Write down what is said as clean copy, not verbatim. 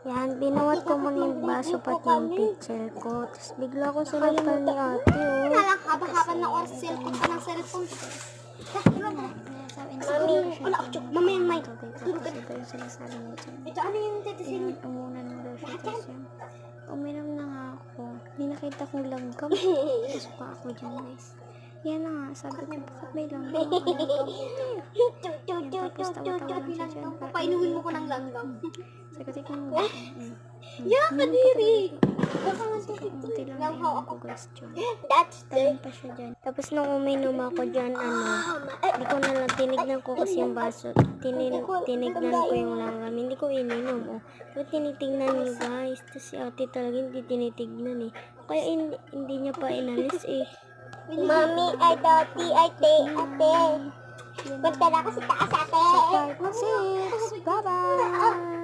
Yan, binuhat ko muna yung baso pati yung pitcher ko. Tapos bigla ko sinaktan ni ate, oh. Nalang haba-haba na oras cellphone ka ng cellphone. Mami, wala ako chok. Mami, yung mic. Ito yung sinasabi mo dyan. Ito, ano yung titisin? Umunan mo daw siya. Tapos yan, uminom na nga ako. Hindi nakita kong langgam. Tapos pa ako dyan, guys. Yan na nga, sabi ko, bakit may langgam? Tapos tawa-tawa lang siya dyan. Papainuhin mo ko ng langgam. Sabi ko, tignan mo. Yeah, kadiri. Baka nga Kunti lang na Langhaw yung ako. guys dyan. That's Talim pa siya dyan. Tapos nung uminom ako dyan, hindi ko na lang tinignan ko kasi yung baso. Tinignan ko yung langgam. Hindi ko ininom, oh. Pero tinitignan niyo, guys. Tapos si ate talaga hindi tinitignan, eh. Kaya hindi niya pa inalis, eh. Mami, ay dati, ay te, ate. Punta na kasi taas ate. Part 6. Bye-bye!